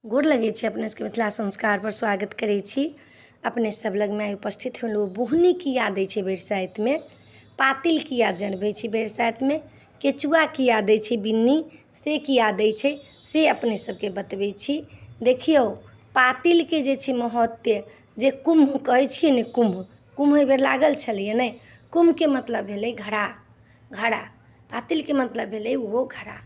गोर लगै छै अपने सबके मिथिला संस्कार पर स्वागत करै छी। अपने सब लग में उपस्थित होलहुँ। बुहनी किया दै छै बरसाइत में, पातिल किया जनबै छै बरसाइत में, केचुआ किया दै छै बिन्नी से किया दै छै से अपने सबके बतबै छी। देखियौ पातिल के जे छै महत्व, जे कुम्भ कहै छियै ने, कुम्भ एहि बेर लागल छलैए ने। कुम्भ के मतलब भेलै घड़ा, पातिल के मतलब भेलै ओहो घड़ा।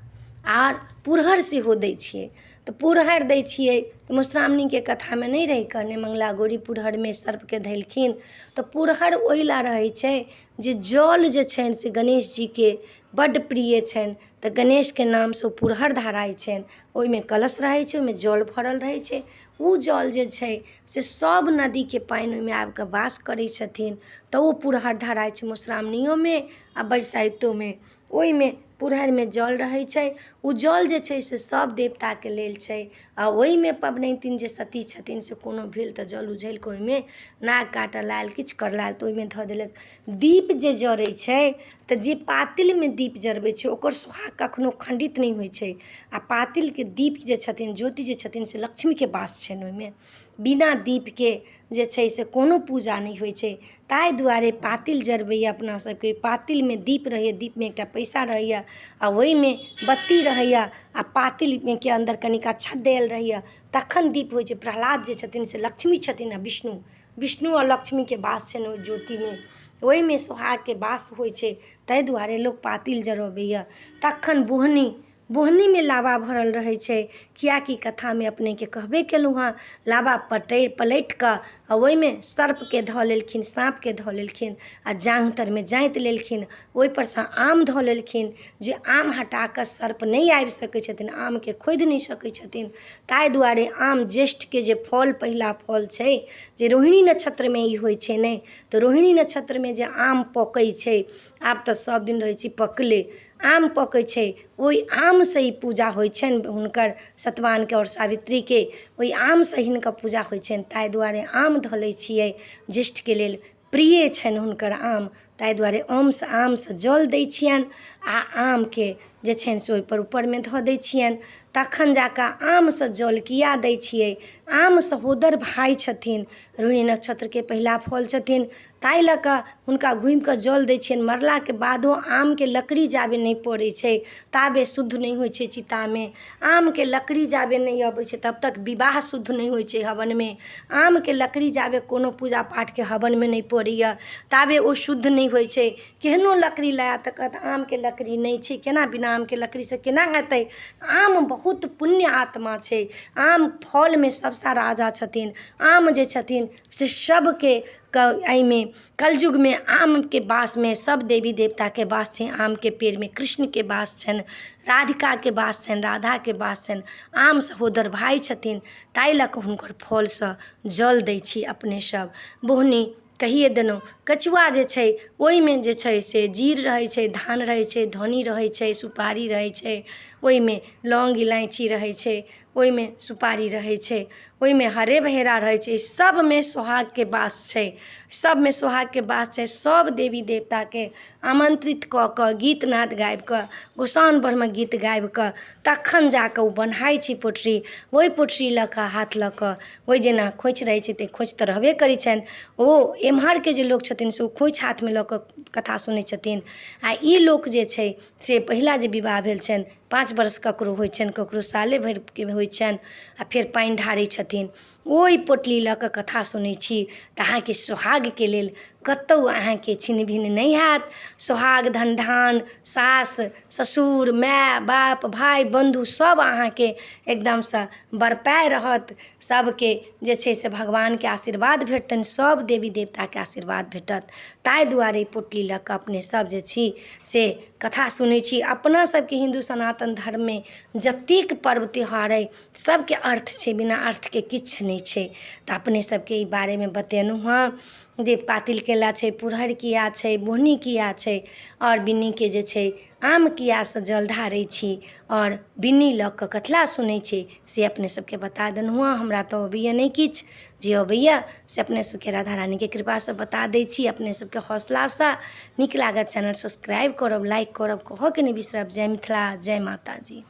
आर पुरहर सेहो दै छियै। तऽ पुरहर दै छियै तऽ मधुश्रावणीके कथामे नहीं रहि कऽ नेमंगला गौरी पुरहरमे सर्पके धैलखिन। तऽ पुरहर ओहि लए रहै छै जे जल जे छनि से गणेश जीके बड्ड प्रिय छनि, तऽ गणेशके नामसँ ओ पुरहर धराइ छनि। ओहिमे कलश रहै छै, ओहिमे जल भरल रहै छै। ओ जल जे छै से सब नदीके पानि ओहिमे आबि कऽ वास करै छथिन, तऽ ओ पुरहर धराइ छै मधुश्रावणियोमे आ बरसाइतोमे। ओहिमे पुरहरमे जल रहै छै। ओ जल जे छै से सब देवताके लेल छै। आ ओहिमे पबनैतिन जे सती छथिन से कोनो भेल तऽ जल उझलि कऽ ओहिमे नाग काटऽ लायल, किछु करलायल तऽ ओहिमे धऽ देलक। दीप जे जरै छै तऽ जे पातिलमे दीप जरबै छै ओकर सुहाग कखनो खण्डित नहि होइ छै। आ पातिलके दीप जे छथिन, ज्योति जे छथिन से लक्ष्मीके वास छनि ओहिमे। बिना दीपके जे छै से कोनो पूजा नहि होइ छै। ताहि दुआरे पातिल जरबैए अपना सबके। पातिलमे दीप रहैए, दीपमे एकटा पैसा रहैए आ ओहिमे बत्ती रहैए आ पातिलमे के अन्दर कनिक अच्छत देल रहैए, तखन दीप होइ छै। प्रहलाद जे छथिन से लक्ष्मी छथिन आ विष्णु और लक्ष्मीके वास छनि ओहि ज्योतिमे। ओहिमे सोहागके वास होइ छै, ताहि दुआरे लोक पातिल जरबैए। तखन बुहनीमे लाबा भरल रहै छै। कियाकि कथामे अपनेके कहबे केलहुँ हँ, लाबा पलटि कऽ आ ओहिमे सर्पके धऽ लेलखिन, साँपके धऽ लेलखिन आ जाङ्घ तरमे जाँति लेलखिन। ओहिपरसँ आम धऽ लेलखिन जे आम हटा कऽ सर्प नहि आबि सकै छथिन, आमके खोधि नहि सकै छथिन। ताहि दुआरे आम ज्येष्ठके जे फल पहिला फल छै, जे रोहिणी नक्षत्रमे ई होइ छै ने, तऽ रोहिणी नक्षत्रमे जे आम पकै छै, आब तऽ सब दिन रहै छै पकले, आम पकै छै, ओहि आमसँ ई पूजा होइ छनि हुनकर सतवानके आओर सावित्रीके। ओहि आमसँ हिनकर पूजा होइ छनि, ताहि दुआरे आम धऽ लै छियै। ज्येष्ठके लेल प्रिय छनि हुनकर आम, ताहि दुआरे आमसँ जल दै छियनि आ आमके जे छनि से ओहिपर ऊपरमे धऽ दै छियनि। तखन जाकऽ आमसँ जल किया दै छियै, आम सहोदर भाय छथिन, रोहिणी नक्षत्रके पहिला फल छथिन, ताहि लऽ कऽ हुनका घुमिकऽ जल दै छियनि। मरलाके बादो आमके लकड़ी जाबे नहि पड़ै छै ताबे शुद्ध नहि होइ छै चितामे। आमके लकड़ी जाबे नहि अबै छै तब तक विवाह शुद्ध नहि होइ छै हवनमे। आमके लकड़ी जाबे कोनो पूजा पाठके हवनमे नहि पड़ैए ताबे ओ शुद्ध नहि होइ छै। केहनो लकड़ी लायत तऽ कहत आमके लकड़ी नहि छै, केना बिना आमके लकड़ीसँ केना हेतै। आम बहुत पुण्य आत्मा छै। आम फलमे सबसँ राजा छथिन। आम जे छथिन से सबके एहिमे कलयुगमे आमके वासमे सब देवी देवताके वास छै। आमके पेड़मे कृष्णके वास छनि, राधिकाके वास छनि, राधाके वास छनि। आम सहोदर भाय छथिन, ताहि लऽ कऽ हुनकर फलसँ जल दै छी अपने सब। बुहनी कहिए देलहुँ। कचुआ जे छै ओहिमे जे छै से जीर रहै छै, धान रहै छै, धनी रहै छै, सुपारी रहै छै, ओहिमे लौंग इलायची रहै छै, ओहिमे सुपारी रहै छै, ओहिमे हरे बहेरा रहै छै। सबमे सोहागके वास छै, सबमे सोहागके वास छै। सब देवी देवताके आमन्त्रित कऽ कऽ गीत नाद गाबि कऽ, गोसाउन बढ़िमे गीत गाबि कऽ तखन जाकऽ ओ बन्हाइ छै पोटरी। ओहि पोटरी लऽ कऽ हाथ लऽ कऽ ओहि जेना खोइछ रहै छै, तऽ खोइछ तऽ रहबे करै छनि। ओ एम्हरके जे लोक छथिन से ओ खोइछ हाथमे लऽ कऽ कथा सुनै छथिन। आ ई लोक जे छै से पहिला जे विवाह भेल छनि, 5 बरस ककरो होइ छनि, ककरो साले भरिके होइ छनि, आ फेर पानि ढारै छथिन। ओहि पोटली लऽ कऽ कथा सुनै छी तऽ अहाँके सोहागके लेल कतहु अहाँके छिन्न भिन्न नहि हैत। सोहाग धनधान, सास ससुर, माय बाप, भाय बन्धु सब अहाँके एकदमसँ बरपाइ रहत। सबके जे छै से भगवानके आशीर्वाद भेटतनि, सब देवी देवताके आशीर्वाद भेटत। ताहि दुआरे पोटली लऽ कऽ अपने सब जे छी से कथा सुनै छी। अपना सबके हिन्दू सनातन धर्ममे जतेक पर्व त्यौहार अइ सबके अर्थ छै, बिना अर्थके किछु नहि छै। तऽ अपने सबके ई बारेमे बतेलहुँ हँ जे पातिल केला छै, पुरहर किया छै, बुहनी किया छै, आओर बिन्नीके जे छै आम कियासँ जल ढारै छी, आओर बिन्नी लऽ कऽ कथला सुनै छी से अपने सबके बता देलहुँ हँ। हमरा तऽ अबैए नहि किछु, जे अबैए से अपने सबके राधा रानीके कृपासँ बता दै छी। अपने सबके हौसलासँ नीक लागत चैनल सब्सक्राइब करब, लाइक करब, कहऽके नहि बिसरब। जय मिथिला, जय माता जी।